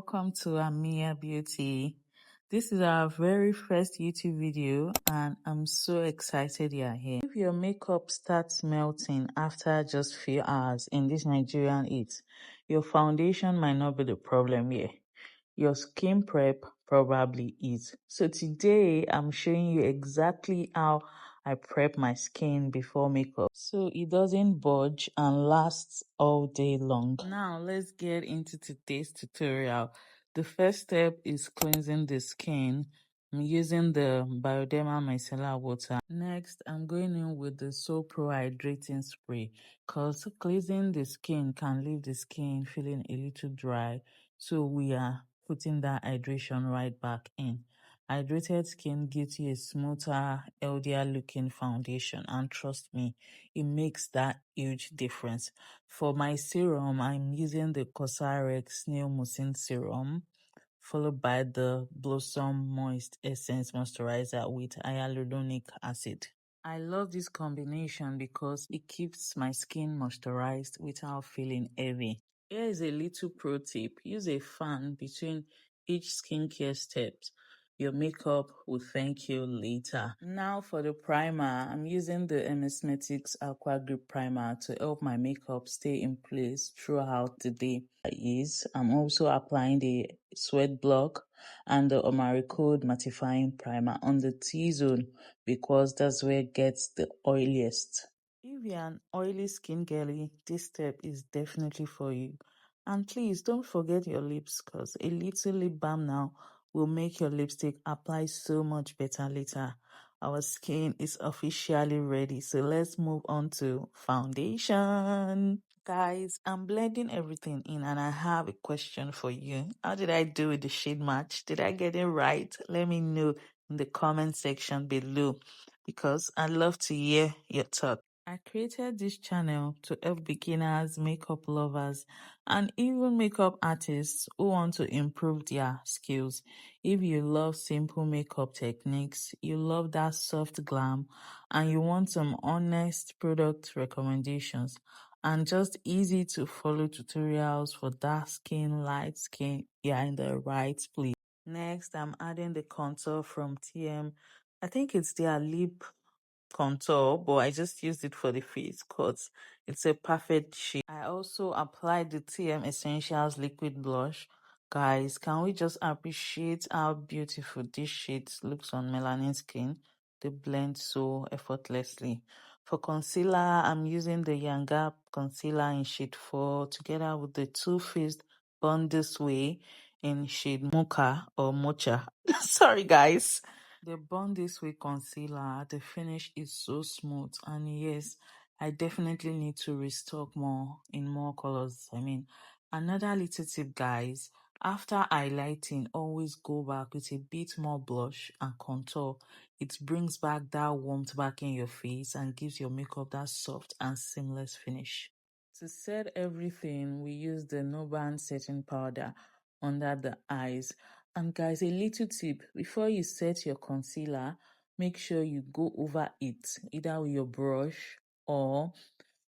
welcome to Ameya Beauty. This is our very first YouTube video and I'm so excited you're here. If your makeup starts melting after just few hours in this Nigerian heat, your foundation might not be the problem here. Your skin prep probably is. So today I'm showing you exactly how I prep my skin before makeup so it doesn't budge and lasts all day long. Now let's get into today's tutorial. The first step is cleansing the skin. I'm using the Bioderma Micellar water. Next, I'm going in with the Soopro Hydrating Spray because cleansing the skin can leave the skin feeling a little dry. So we are putting that hydration right back in. Hydrated skin gives you a smoother, healthier looking foundation, and trust me, it makes that huge difference. For my serum, I'm using the COSRX Snail Mucin serum, followed by the Blossom Moist Essence Moisturizer with hyaluronic acid. I love this combination because it keeps my skin moisturized without feeling heavy. Here is a little pro tip. Use a fan between each skincare steps. Your makeup will thank you later. Now for the primer, I'm using the Metics Aqua Grip Primer to help my makeup stay in place throughout the day. I'm also applying the Sweat Block and the Omaricode Mattifying Primer on the T-zone because that's where it gets the oiliest. If you're an oily skin girly, this step is definitely for you. And please don't forget your lips because a little lip balm now will make your lipstick apply so much better later. Our skin is officially ready, so let's move on to foundation. Guys, I'm blending everything in and I have a question for you. How did I do with the shade match? Did I get it right? Let me know in the comment section below because I'd love to hear your thoughts. I created this channel to help beginners, makeup lovers, and even makeup artists who want to improve their skills. If you love simple makeup techniques, you love that soft glam, and you want some honest product recommendations, and just easy to follow tutorials for dark skin, light skin, you're in the right place. Next, I'm adding the contour from TM. I think it's their lip contour, but I just used it for the face because it's a perfect shade. I also applied the TM Essentials liquid blush. Guys, can we just appreciate how beautiful this shade looks on melanin skin? They blend so effortlessly. For concealer, I'm using the Yanga concealer in shade 4 together with the Too Faced Born This Way in shade Mocha or Mocha. Sorry guys. The Born This Way concealer, the finish is so smooth, and yes, I definitely need to restock more in more colors. Another little tip guys, after highlighting, always go back with a bit more blush and contour. It brings back that warmth back in your face and gives your makeup that soft and seamless finish. To set everything, we use the No Band setting powder under the eyes. And guys, a little tip, before you set your concealer, make sure you go over it, either with your brush or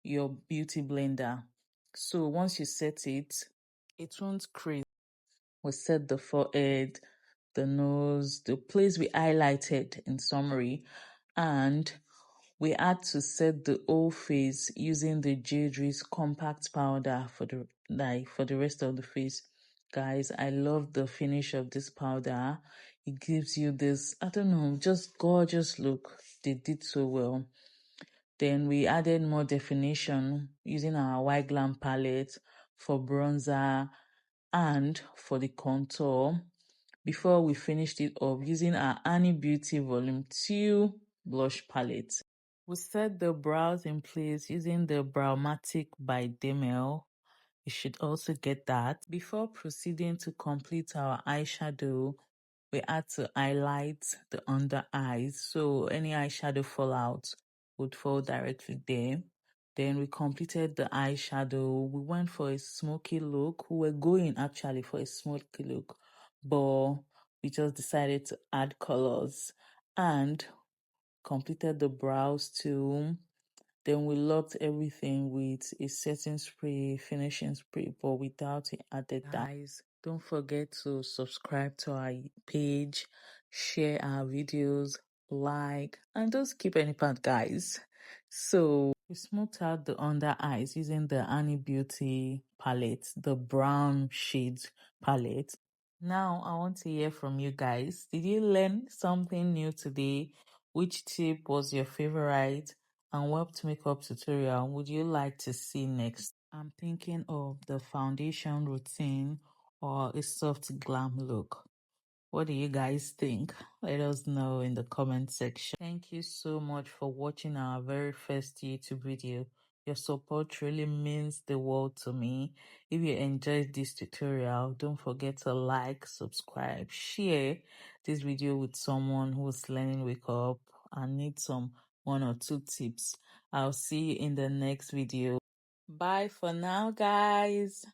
your beauty blender. So once you set it, it won't crease. We set the forehead, the nose, the place we highlighted in summary, and we had to set the whole face using the Jadery's compact powder for the rest of the face. Guys, I love the finish of this powder. It gives you this, I don't know, just gorgeous look. They did so well. Then we added more definition using our Yglam palette for bronzer and for the contour. Before we finished it off using our Ameya Beauty Volume 2 blush palette. We set the brows in place using the Browmatic by Demel. You should also get that. Before proceeding to complete our eyeshadow, we had to highlight the under eyes, so any eyeshadow fallout would fall directly there. Then we completed the eyeshadow. We went for a smoky look. We were going actually for a smoky look, but we just decided to add colors and completed the brows too. Then we locked everything with a setting spray, finishing spray, but without it added that. Guys, don't forget to subscribe to our page, share our videos, like, and just keep any part, guys. So we smoothed out the under eyes using the Ameya Beauty palette, the brown shades palette. Now I want to hear from you guys. Did you learn something new today? Which tip was your favorite? And what makeup tutorial would you like to see next? I'm thinking of the foundation routine or a soft glam look. What do you guys think? Let us know in the comment section. Thank you so much for watching our very first YouTube video. Your support really means the world to me. If you enjoyed this tutorial, don't forget to like, subscribe, share this video with someone who's learning makeup and needs some 1 or 2 tips. I'll see you in the next video. Bye for now, guys.